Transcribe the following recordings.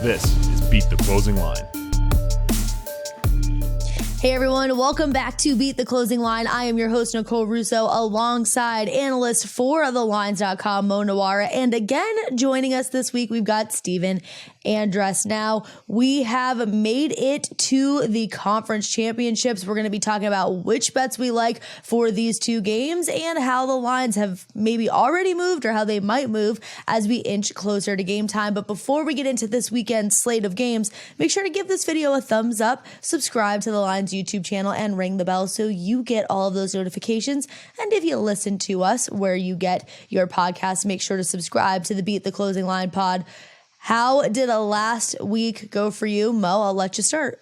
This is Beat the Closing Line. Hey everyone, welcome back to Beat the Closing Line. I am your host, Nicole Russo, alongside analyst for TheLines.com, Moneylines. And again, joining us this week, we've got Steven Andress. Now, we have made it to the conference championships. We're going to be talking about which bets we like for these two games and how the lines have maybe already moved or how they might move as we inch closer to game time. But before we get into this weekend's slate of games, make sure to give this video a thumbs up, subscribe to the Lines YouTube channel, and ring the bell so you get all of those notifications. And if you listen to us where you get your podcast, make sure to subscribe to the Beat the Closing Line pod. How did a last week go for you, Mo? I'll let you start.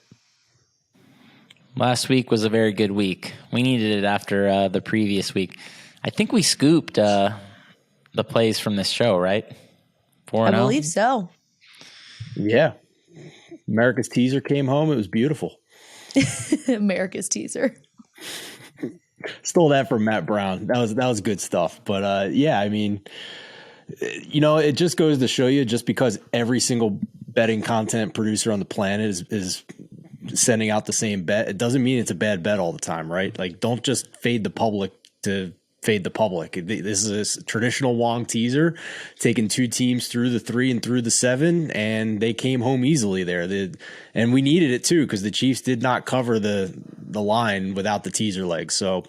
Last week was a very good week. We needed it after the previous week. I think we scooped the plays from this show, right? 4-0? I believe so. Yeah. America's teaser came home. It was beautiful. America's teaser. Stole that from Matt Brown. That was good stuff. But yeah, I mean, you know, it just goes to show you, just because every single betting content producer on the planet is sending out the same bet, it doesn't mean it's a bad bet all the time, right? Like, don't just fade the public to fade the public. This is a traditional Wong teaser, taking two teams through the 3 and through the 7, and they came home easily there. And we needed it too, because the Chiefs did not cover the line without the teaser leg. So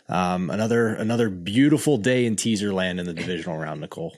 another beautiful day in teaser land in the divisional round, Nicole.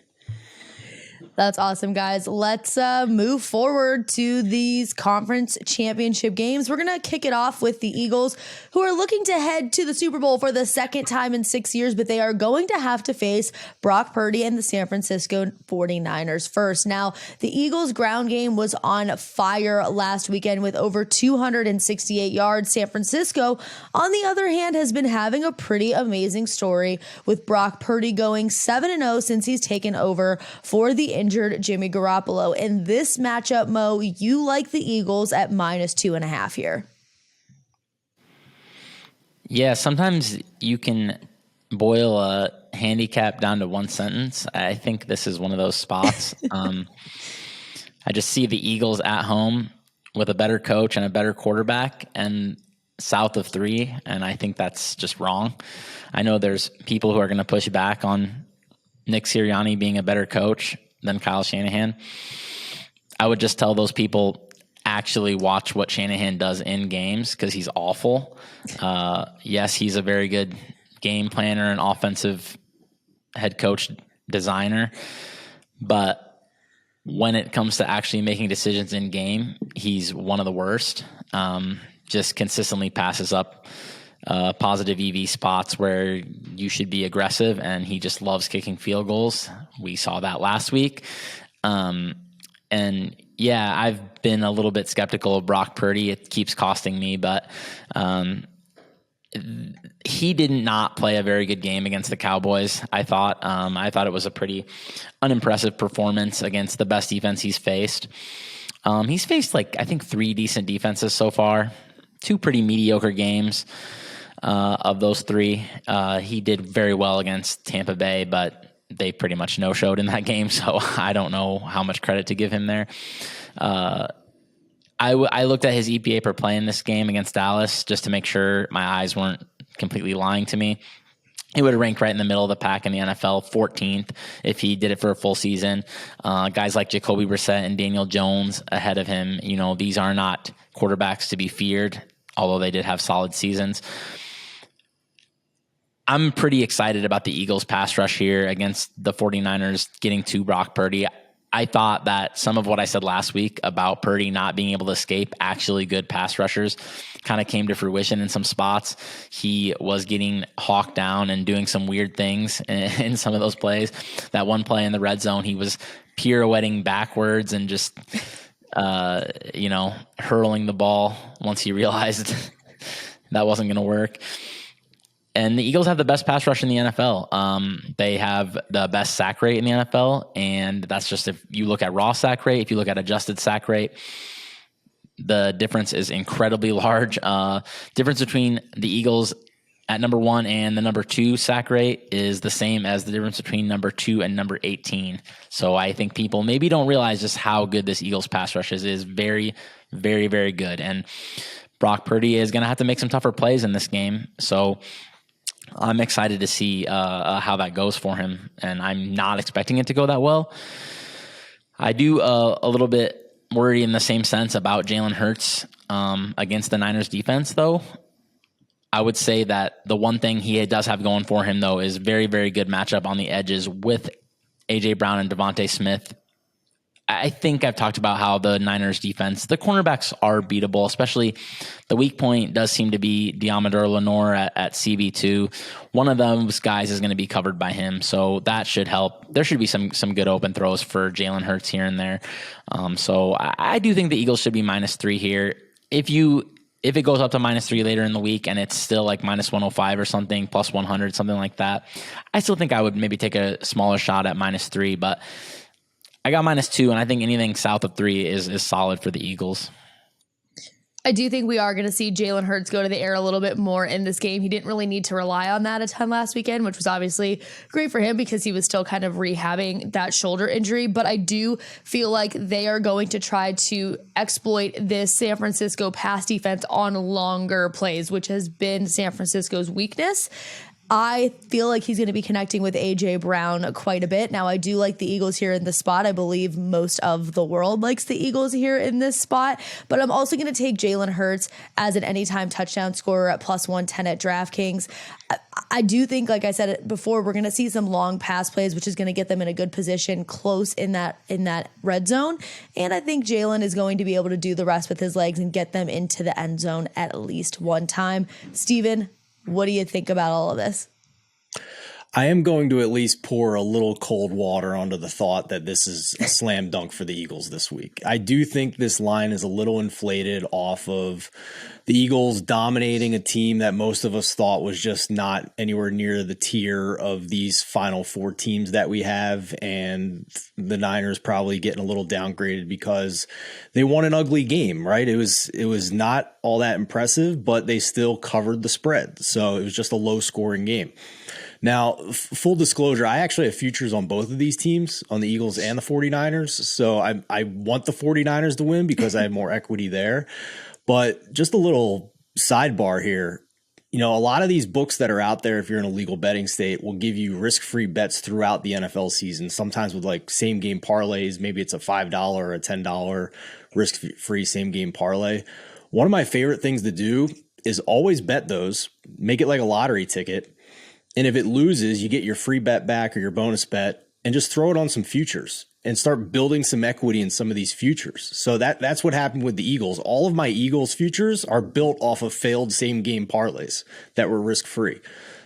That's awesome, guys. Let's move forward to these conference championship games. We're going to kick it off with the Eagles, who are looking to head to the Super Bowl for the second time in 6 years, but they are going to have to face Brock Purdy and the San Francisco 49ers first. Now, the Eagles' ground game was on fire last weekend with over 268 yards. San Francisco, on the other hand, has been having a pretty amazing story, with Brock Purdy going 7-0 since he's taken over for the injured Jimmy Garoppolo. In this matchup, Mo, you like the Eagles at -2.5 here. Yeah, sometimes you can boil a handicap down to one sentence. I think this is one of those spots. I just see the Eagles at home with a better coach and a better quarterback and south of 3, and I think that's just wrong. I know there's people who are going to push back on Nick Sirianni being a better coach than Kyle Shanahan. I would just tell those people, actually watch what Shanahan does in games, because he's awful. Yes, he's a very good game planner and offensive head coach designer, but when it comes to actually making decisions in game, he's one of the worst. Just consistently passes up positive EV spots where you should be aggressive, and he just loves kicking field goals. We saw that last week. And yeah, I've been a little bit skeptical of Brock Purdy. It keeps costing me, but he did not play a very good game against the Cowboys. I thought it was a pretty unimpressive performance against the best defense he's faced. He's faced I think 3 decent defenses so far, 2 pretty mediocre games. Of those 3, he did very well against Tampa Bay, but they pretty much no-showed in that game, so I don't know how much credit to give him there. I looked at his EPA per play in this game against Dallas just to make sure my eyes weren't completely lying to me. He would have ranked right in the middle of the pack in the NFL, 14th, if he did it for a full season. Guys like Jacoby Brissett and Daniel Jones ahead of him, you know, these are not quarterbacks to be feared, although they did have solid seasons. I'm pretty excited about the Eagles pass rush here against the 49ers getting to Brock Purdy. I thought that some of what I said last week about Purdy not being able to escape actually good pass rushers kind of came to fruition in some spots. He was getting hawked down and doing some weird things in some of those plays. That one play in the red zone, he was pirouetting backwards and just, hurling the ball once he realized that wasn't going to work. And the Eagles have the best pass rush in the NFL. They have the best sack rate in the NFL, and that's just if you look at raw sack rate. If you look at adjusted sack rate, the difference is incredibly large. Difference between the Eagles at number 1, and the number 2 sack rate is the same as the difference between number 2 and number 18. So I think people maybe don't realize just how good this Eagles pass rush is very, very, very good. And Brock Purdy is going to have to make some tougher plays in this game. So I'm excited to see how that goes for him. And I'm not expecting it to go that well. I do a little bit worry in the same sense about Jalen Hurts against the Niners defense, though. I would say that the one thing he does have going for him, though, is very, very good matchup on the edges with A.J. Brown and Devontae Smith. I think I've talked about how the Niners defense, the cornerbacks are beatable, especially the weak point does seem to be Deommodore Lenoir at CB2. One of those guys is going to be covered by him, so that should help. There should be some good open throws for Jalen Hurts here and there. So I do think the Eagles should be -3 here. If it goes up to -3 later in the week and it's still like -105 or something, +100, something like that, I still think I would maybe take a smaller shot at -3, but I got -2, and I think anything south of 3 is solid for the Eagles. I do think we are going to see Jalen Hurts go to the air a little bit more in this game. He didn't really need to rely on that a ton last weekend, which was obviously great for him because he was still kind of rehabbing that shoulder injury. But I do feel like they are going to try to exploit this San Francisco pass defense on longer plays, which has been San Francisco's weakness. I feel like he's going to be connecting with A.J. Brown quite a bit. Now, I do like the Eagles here in this spot. I believe most of the world likes the Eagles here in this spot. But I'm also going to take Jalen Hurts as an anytime touchdown scorer at +110 at DraftKings. I do think, like I said before, we're going to see some long pass plays, which is going to get them in a good position close in that red zone. And I think Jalen is going to be able to do the rest with his legs and get them into the end zone at least one time. Steven, what do you think about all of this? I am going to at least pour a little cold water onto the thought that this is a slam dunk for the Eagles this week. I do think this line is a little inflated off of the Eagles dominating a team that most of us thought was just not anywhere near the tier of these final 4 teams that we have, and the Niners probably getting a little downgraded because they won an ugly game, right? It was not all that impressive, but they still covered the spread. So it was just a low scoring game. Now, full disclosure, I actually have futures on both of these teams, on the Eagles and the 49ers. So I want the 49ers to win because I have more equity there. But just a little sidebar here. You know, a lot of these books that are out there, if you're in a legal betting state, will give you risk-free bets throughout the NFL season, sometimes with like same game parlays. Maybe it's a $5 or a $10 risk-free same game parlay. One of my favorite things to do is always bet those, make it like a lottery ticket. And if it loses, you get your free bet back or your bonus bet and just throw it on some futures and start building some equity in some of these futures. So that's what happened with the Eagles. All of my Eagles futures are built off of failed same game parlays that were risk free.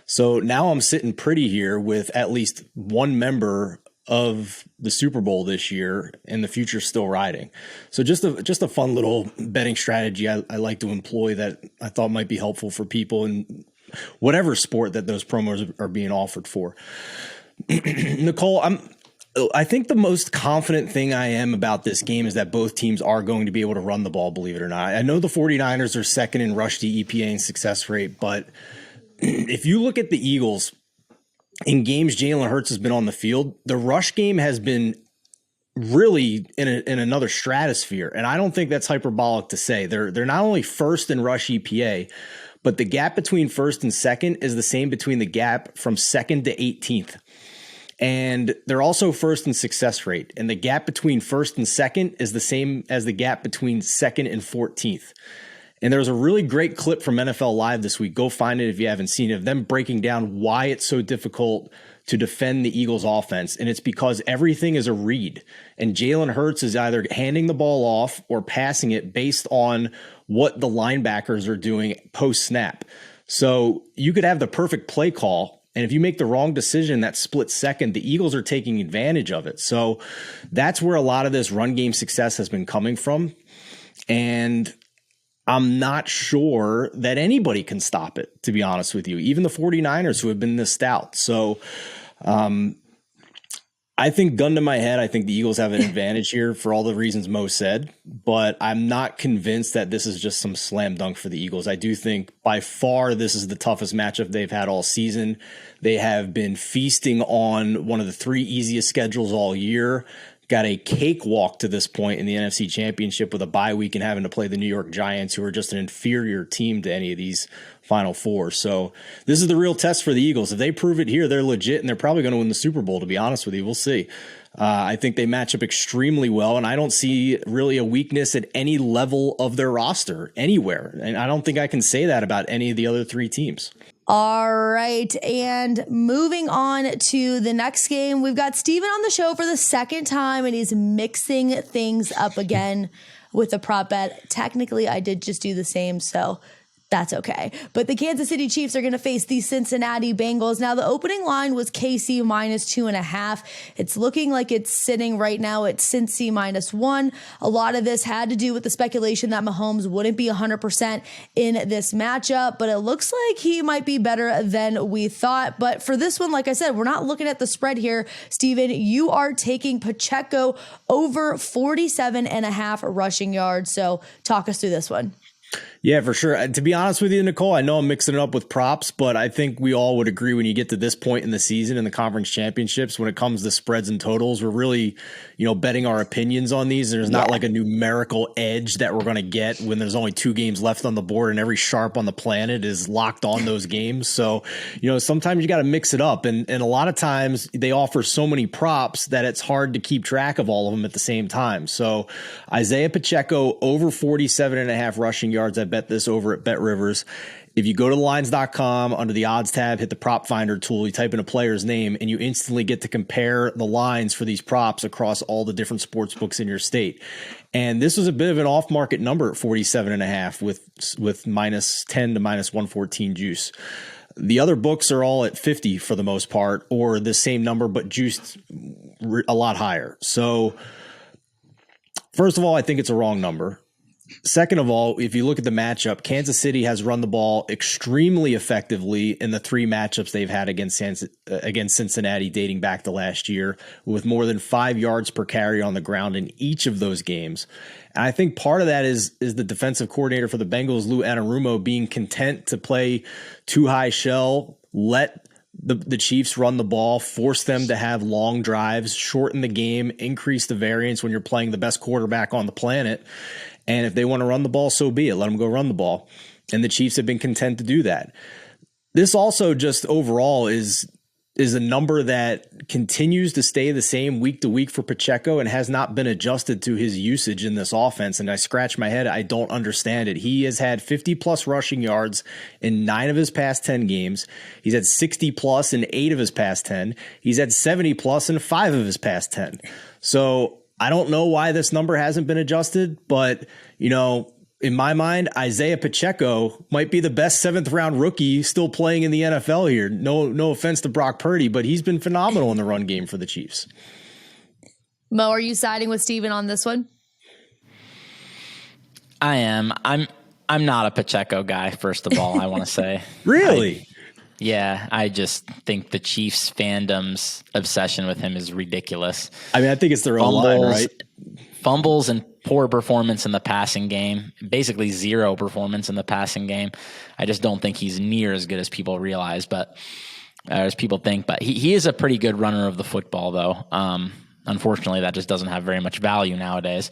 So now I'm sitting pretty here with at least one member of the Super Bowl this year and the future's still riding. So just a fun little betting strategy I like to employ that I thought might be helpful for people in whatever sport that those promos are being offered for. Nicole, I think the most confident thing I am about this game is that both teams are going to be able to run the ball, believe it or not. I know the 49ers are second in rush to EPA and success rate, but if you look at the Eagles in games Jalen Hurts has been on the field, the rush game has been really in another stratosphere. And I don't think that's hyperbolic to say. They're not only first in rush EPA, but the gap between first and second is the same between the gap from second to 18th. And they're also first in success rate. And the gap between first and second is the same as the gap between second and 14th. And there was a really great clip from NFL Live this week. Go find it if you haven't seen it, of them breaking down why it's so difficult to defend the Eagles offense. And it's because everything is a read. And Jalen Hurts is either handing the ball off or passing it based on what the linebackers are doing post snap. So you could have the perfect play call, and if you make the wrong decision that split second, the Eagles are taking advantage of it. So that's where a lot of this run game success has been coming from. And I'm not sure that anybody can stop it, to be honest with you, even the 49ers who have been this stout. So I think, gun to my head, I think the Eagles have an advantage here for all the reasons Mo said, but I'm not convinced that this is just some slam dunk for the Eagles. I do think by far this is the toughest matchup they've had all season. They have been feasting on one of the 3 easiest schedules all year. Got a cakewalk to this point in the NFC Championship with a bye week and having to play the New York Giants, who are just an inferior team to any of these Final Four. So this is the real test for the Eagles. If they prove it here, they're legit, and they're probably going to win the Super Bowl, to be honest with you. We'll see. I think they match up extremely well, and I don't see really a weakness at any level of their roster anywhere. And I don't think I can say that about any of the other 3 teams. All right. And moving on to the next game, we've got Steven on the show for the second time, and he's mixing things up again with a prop bet. Technically, I did just do the same, so that's okay. But the Kansas City Chiefs are going to face the Cincinnati Bengals. Now, the opening line was KC -2.5. It's looking like it's sitting right now at Cincy -1. A lot of this had to do with the speculation that Mahomes wouldn't be 100% in this matchup, but it looks like he might be better than we thought. But for this one, like I said, we're not looking at the spread here. Steven, you are taking Pacheco over 47.5 rushing yards. So talk us through this one. Yeah, for sure. To be honest with you, Nicole, I know I'm mixing it up with props, but I think we all would agree when you get to this point in the season in the conference championships, when it comes to spreads and totals, we're really, betting our opinions on these. There's not like a numerical edge that we're going to get when there's only 2 games left on the board and every sharp on the planet is locked on those games. So, sometimes you got to mix it up. And a lot of times they offer so many props that it's hard to keep track of all of them at the same time. So Isaiah Pacheco over 47.5 rushing yards. I bet this over at Bet Rivers. If you go to TheLines.com under the odds tab, hit the prop finder tool, you type in a player's name, and you instantly get to compare the lines for these props across all the different sports books in your state. And this was a bit of an off-market number at 47.5 with -10 to -114 juice. The other books are all at 50 for the most part, or the same number but juiced a lot higher. So first of all, I think it's a wrong number. Second of all, if you look at the matchup, Kansas City has run the ball extremely effectively in the 3 matchups they've had against Cincinnati dating back to last year, with more than 5 yards per carry on the ground in each of those games. And I think part of that is the defensive coordinator for the Bengals, Lou Anarumo, being content to play too high shell, let the Chiefs run the ball, force them to have long drives, shorten the game, increase the variance when you're playing the best quarterback on the planet. And if they want to run the ball, so be it. Let them go run the ball. And the Chiefs have been content to do that. This also just overall is a number that continues to stay the same week to week for Pacheco and has not been adjusted to his usage in this offense. And I scratch my head. I don't understand it. He has had 50-plus rushing yards in 9 of his past 10 games. He's had 60-plus in 8 of his past 10. He's had 70-plus in 5 of his past 10. So I don't know why this number hasn't been adjusted, but, in my mind, Isaiah Pacheco might be the best 7th-round rookie still playing in the NFL here. No offense to Brock Purdy, but he's been phenomenal in the run game for the Chiefs. Mo, are you siding with Steven on this one? I am. I'm not a Pacheco guy, first of all, I want to say. Really? I just think the Chiefs fandom's obsession with him is ridiculous. I mean, I think it's their own line, right? Fumbles and poor performance in the passing game, basically 0 performance in the passing game. I just don't think he's near as good as people realize, but as people think. But he is a pretty good runner of the football, though. Unfortunately, that just doesn't have very much value nowadays.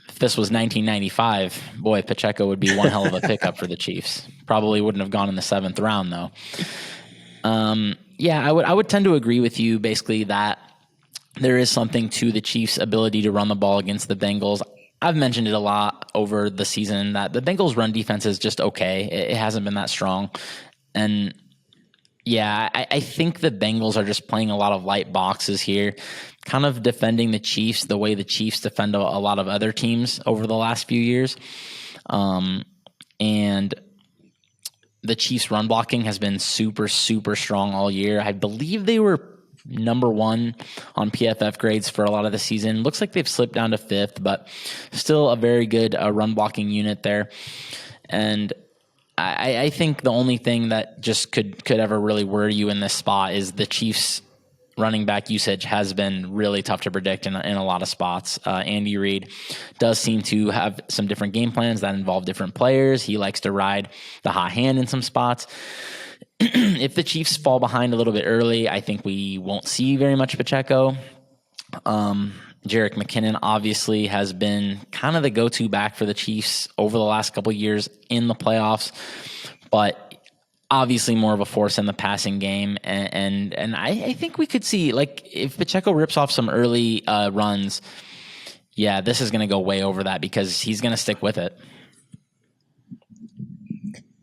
If this was 1995, boy, Pacheco would be one hell of a pickup for the Chiefs. Probably wouldn't have gone in the 7th round, though. I would tend to agree with you, basically, that there is something to the Chiefs' ability to run the ball against the Bengals. I've mentioned it a lot over the season that the Bengals' run defense is just okay. It hasn't been that strong. And I think the Bengals are just playing a lot of light boxes here, kind of defending the Chiefs the way the Chiefs defend a lot of other teams over the last few years. And the Chiefs' run blocking has been super, super strong all year. I believe they were number 1 on PFF grades for a lot of the season. Looks like they've slipped down to 5th, but still a very good run blocking unit there. And I think the only thing that just could ever really worry you in this spot is the Chiefs running back usage has been really tough to predict in a lot of spots. Andy Reid does seem to have some different game plans that involve different players. He likes to ride the hot hand in some spots. If the Chiefs fall behind a little bit early, I think we won't see very much Pacheco. Jerick McKinnon obviously has been kind of the go-to back for the Chiefs over the last couple of years in the playoffs, but obviously more of a force in the passing game. And I think we could see, like, if Pacheco rips off some early runs, yeah, this is going to go way over that because he's going to stick with it.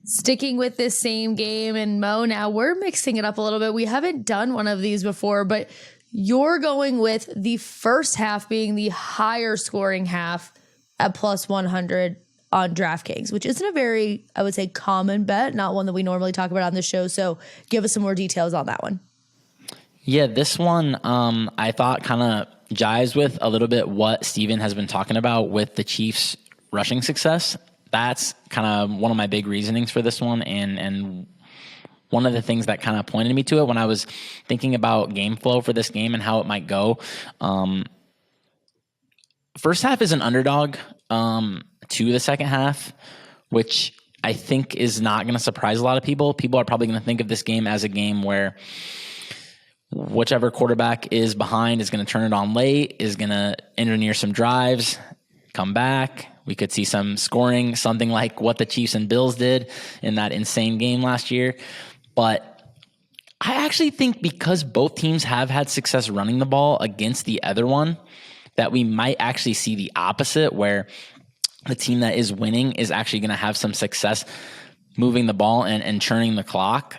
Sticking with this same game, and Mo, now we're mixing it up a little bit. We haven't done one of these before, but you're going with the first half being the higher scoring half at plus 100 on DraftKings, which isn't a very, I would say, common bet, not one that we normally talk about on the show. So give us some more details on that one. Yeah, this one I thought kind of jives with a little bit what Steven has been talking about with the Chiefs' rushing success. That's kind of one of my big reasonings for this one, and one of the things that kind of pointed me to it when I was thinking about game flow for this game and how it might go. First half is an underdog to the second half, which I think is not going to surprise a lot of people. People are probably going to think of this game as a game where whichever quarterback is behind is going to turn it on late, is going to engineer some drives, come back. We could see some scoring, something like what the Chiefs and Bills did in that insane game last year. But I actually think because both teams have had success running the ball against the other one, that we might actually see the opposite, where the team that is winning is actually going to have some success moving the ball and churning the clock.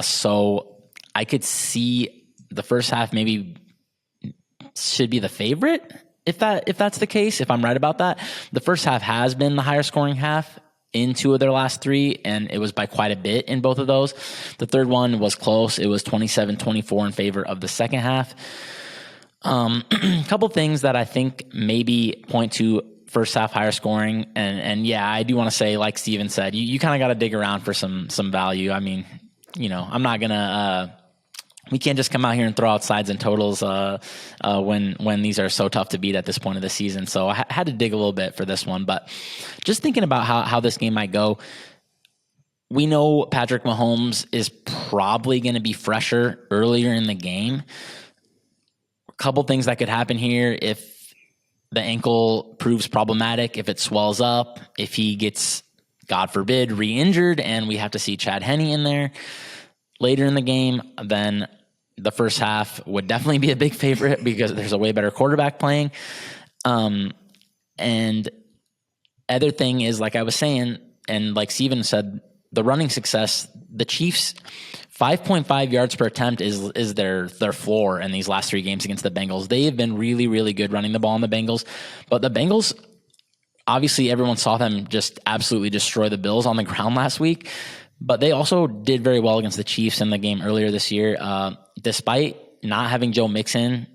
So I could see the first half maybe should be the favorite if that's the case, if I'm right about that. The first half has been the higher scoring half in two of their last three, and it was by quite a bit in both of those. The third one was close. It was 27-24 in favor of the second half. A couple things that I think maybe point to first half higher scoring. And yeah, I do want to say, like Steven said, you kind of got to dig around for some value. I mean, I'm not going to, we can't just come out here and throw out sides and totals when these are so tough to beat at this point of the season. So I had to dig a little bit for this one, but just thinking about how this game might go, we know Patrick Mahomes is probably going to be fresher earlier in the game. A couple things that could happen here if the ankle proves problematic, if it swells up, if he gets, God forbid, re-injured and we have to see Chad Henne in there later in the game, then the first half would definitely be a big favorite because there's a way better quarterback playing. And other thing is, like I was saying, and like Steven said, the running success, the Chiefs, 5.5 yards per attempt is their floor in these last three games against the Bengals. They have been really, really good running the ball on the Bengals. But the Bengals, obviously everyone saw them just absolutely destroy the Bills on the ground last week. But they also did very well against the Chiefs in the game earlier this year. Despite not having Joe Mixon,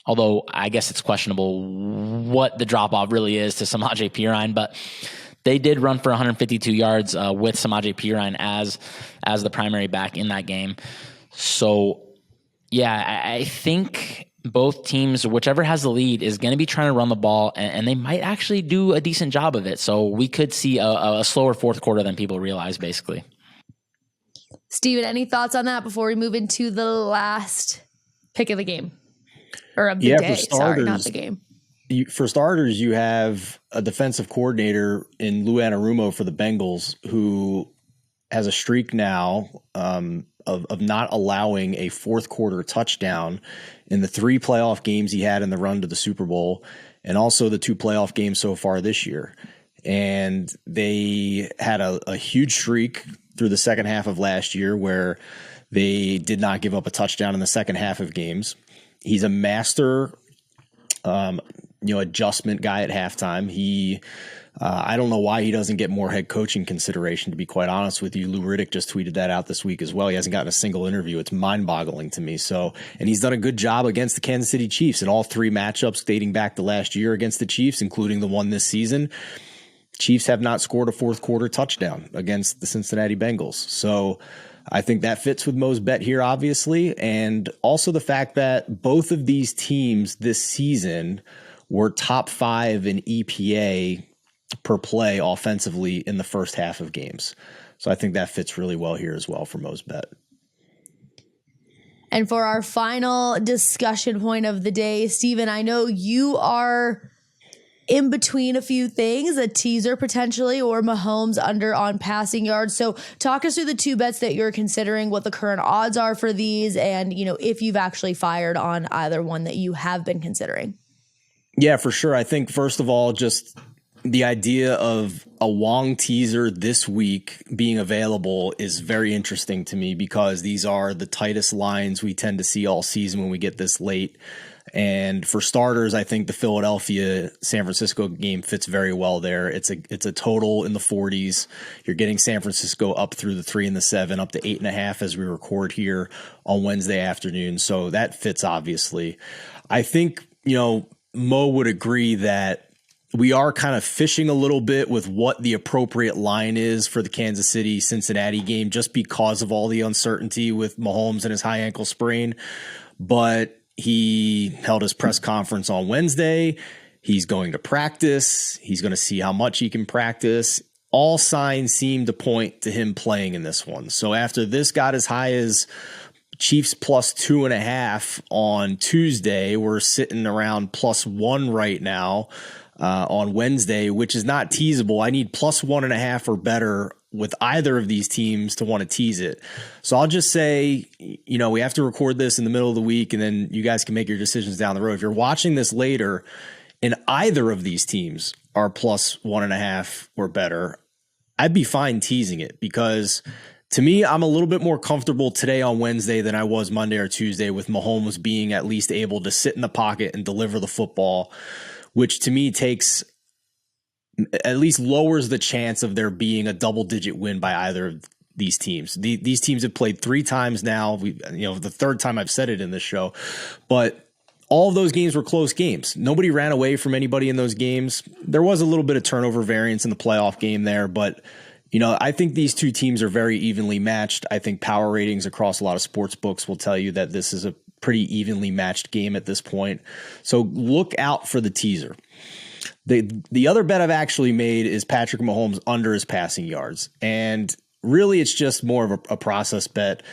although I guess it's questionable what the drop-off really is to Samaje Perine, but they did run for 152 yards with Samaje Perine as the primary back in that game. So, yeah, I think both teams, whichever has the lead, is going to be trying to run the ball, and they might actually do a decent job of it. So we could see a slower fourth quarter than people realize, basically. Steven, any thoughts on that before we move into the last pick of the game? Or of the day, for starters, sorry, not the game. For starters, you have a defensive coordinator in Nuwwarah and Eli for the Bengals who has a streak now of not allowing a fourth quarter touchdown in the 3 playoff games he had in the run to the Super Bowl, and also the 2 playoff games so far this year. And they had a huge streak through the second half of last year where they did not give up a touchdown in the second half of games. He's a master adjustment guy at halftime. I don't know why he doesn't get more head coaching consideration, to be quite honest with you. Lou Riddick just tweeted that out this week as well. He hasn't gotten a single interview. It's mind-boggling to me. And he's done a good job against the Kansas City Chiefs in all 3 matchups dating back to last year against the Chiefs, including the one this season. Chiefs have not scored a fourth quarter touchdown against the Cincinnati Bengals. So I think that fits with Mo's bet here, obviously. And also the fact that both of these teams this season were top 5 in EPA per play offensively in the first half of games. So I think that fits really well here as well for Mo's bet. And for our final discussion point of the day, Steven, I know you are in between a few things, a teaser potentially, or Mahomes under on passing yards. So talk us through the 2 bets that you're considering, what the current odds are for these, and if you've actually fired on either one that you have been considering. Yeah, for sure. I think first of all, just the idea of a Wong teaser this week being available is very interesting to me because these are the tightest lines we tend to see all season when we get this late. And for starters, I think the Philadelphia San Francisco game fits very well there. It's a total in the 40s. You're getting San Francisco up through the 3 and the 7, up to 8.5 as we record here on Wednesday afternoon. So that fits obviously. I think, Mo would agree that we are kind of fishing a little bit with what the appropriate line is for the Kansas City Cincinnati game, just because of all the uncertainty with Mahomes and his high ankle sprain. But he held his press conference on Wednesday. He's going to practice. He's going to see how much he can practice. All signs seem to point to him playing in this one. So after this got as high as Chiefs plus 2.5 on Tuesday, we're sitting around +1 right now on Wednesday, which is not teasable. I need plus 1.5 or better with either of these teams to want to tease it. So I'll just say, we have to record this in the middle of the week and then you guys can make your decisions down the road. If you're watching this later and either of these teams are plus 1.5 or better, I'd be fine teasing it because to me, I'm a little bit more comfortable today on Wednesday than I was Monday or Tuesday with Mahomes being at least able to sit in the pocket and deliver the football, which to me at least lowers the chance of there being a double-digit win by either of these teams. These teams have played 3 times now. The third time I've said it in this show, but all of those games were close games. Nobody ran away from anybody in those games. There was a little bit of turnover variance in the playoff game there, but I think these 2 teams are very evenly matched. I think power ratings across a lot of sports books will tell you that this is a pretty evenly matched game at this point. So look out for the teaser. The other bet I've actually made is Patrick Mahomes under his passing yards. And really, it's just more of a process bet.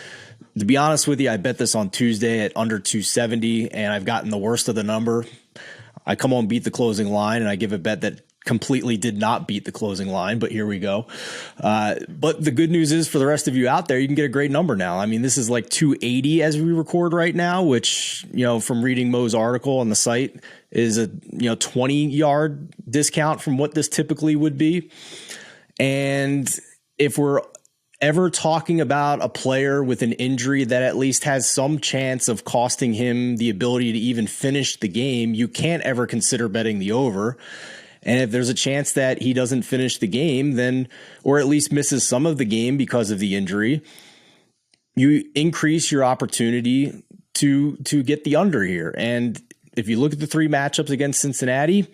To be honest with you, I bet this on Tuesday at under 270, and I've gotten the worst of the number. I come on Beat the Closing Line, and I give a bet that completely did not beat the closing line, but here we go. But the good news is for the rest of you out there, you can get a great number now. I mean, this is like 280 as we record right now, which, from reading Mo's article on the site is a, 20-yard discount from what this typically would be. And if we're ever talking about a player with an injury that at least has some chance of costing him the ability to even finish the game, you can't ever consider betting the over. And if there's a chance that he doesn't finish the game, then, or at least misses some of the game because of the injury, you increase your opportunity to get the under here. And if you look at the 3 matchups against Cincinnati,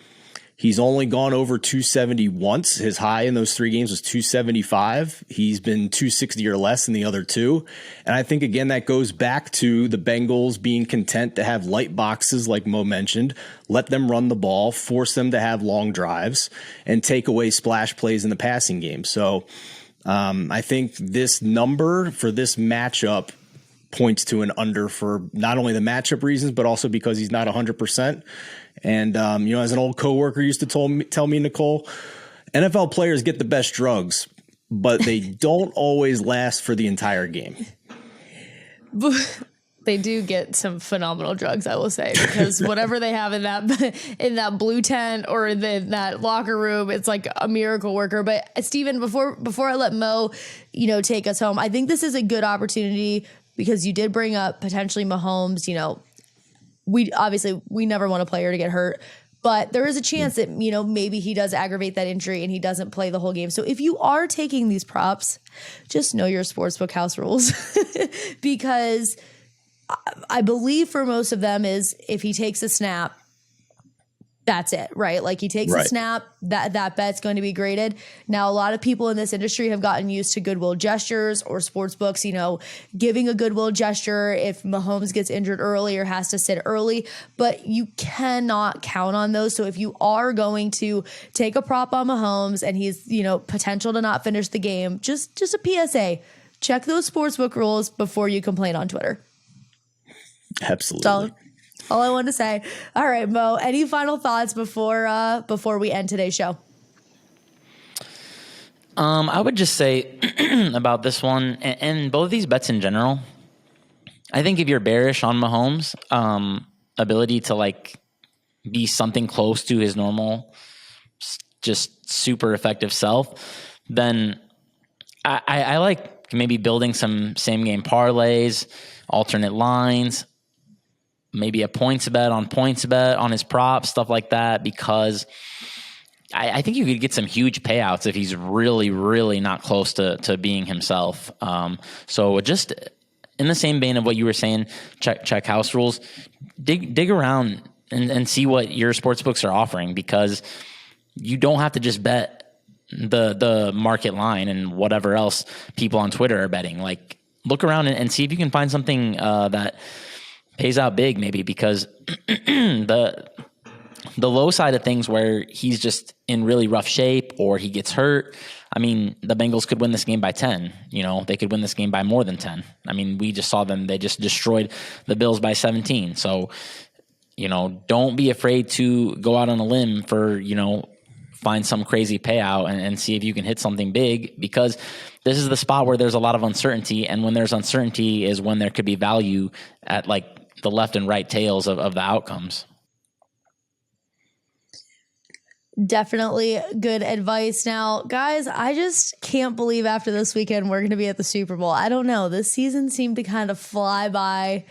he's only gone over 270 once. His high in those 3 games was 275. He's been 260 or less in the other 2. And I think, again, that goes back to the Bengals being content to have light boxes like Mo mentioned, let them run the ball, force them to have long drives, and take away splash plays in the passing game. So I think this number for this matchup points to an under for not only the matchup reasons, but also because he's not 100%. And, as an old coworker used to tell me, Nicole, NFL players get the best drugs, but they don't always last for the entire game. They do get some phenomenal drugs, I will say, because whatever they have in that blue tent or that locker room, it's like a miracle worker. But Steven, before I let Mo, take us home, I think this is a good opportunity because you did bring up potentially Mahomes. We never want a player to get hurt, but there is a chance that, maybe he does aggravate that injury and he doesn't play the whole game. So if you are taking these props, just know your sportsbook house rules because I believe for most of them is if he takes a snap, that's it, right? Like he takes a snap, that bet's going to be graded. Now, a lot of people in this industry have gotten used to goodwill gestures or sports books, giving a goodwill gesture if Mahomes gets injured early or has to sit early, but you cannot count on those. So if you are going to take a prop on Mahomes and he's, potential to not finish the game, just a PSA, check those sportsbook rules before you complain on Twitter. Absolutely. All I want to say. All right, Mo, any final thoughts before we end today's show? I would just say about this one and both of these bets in general, I think if you're bearish on Mahomes' ability to be something close to his normal, just super effective self, then I like maybe building some same game parlays, alternate lines, maybe a points bet on his props, stuff like that, because I think you could get some huge payouts if he's really, really not close to being himself. So just in the same vein of what you were saying, check house rules, dig around and see what your sports books are offering, because you don't have to just bet the market line and whatever else people on Twitter are betting. Look around and see if you can find something that pays out big, maybe, because the low side of things where he's just in really rough shape or he gets hurt. I mean, the Bengals could win this game by 10. They could win this game by more than 10. I mean, we just saw them. They just destroyed the Bills by 17. So, don't be afraid to go out on a limb for, find some crazy payout and see if you can hit something big, because this is the spot where there's a lot of uncertainty. And when there's uncertainty is when there could be value at the left and right tails of the outcomes. Definitely good advice. Now, guys, I just can't believe after this weekend we're going to be at the Super Bowl. I don't know. This season seemed to kind of fly by.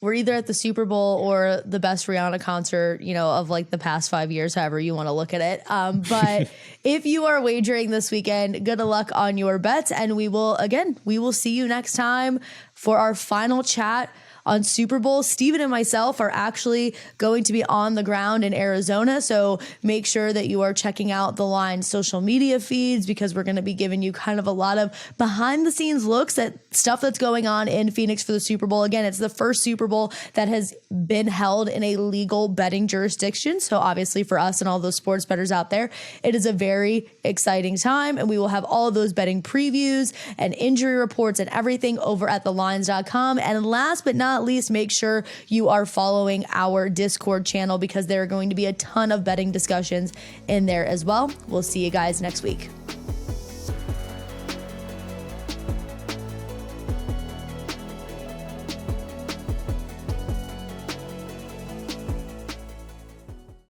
We're either at the Super Bowl or the best Rihanna concert, of the past 5 years, however you want to look at it. But if you are wagering this weekend, good luck on your bets. And we will see you next time for our final chat on Super Bowl. Steven and myself are actually going to be on the ground in Arizona, so make sure that you are checking out the Line social media feeds, because we're going to be giving you kind of a lot of behind the scenes looks at stuff that's going on in Phoenix for the Super Bowl. Again, it's the first Super Bowl that has been held in a legal betting jurisdiction, so obviously for us and all those sports bettors out there, it is a very exciting time, and we will have all of those betting previews and injury reports and everything over at TheLines.com. And last but not least, make sure you are following our Discord channel, because there are going to be a ton of betting discussions in there as well. We'll see you guys next week.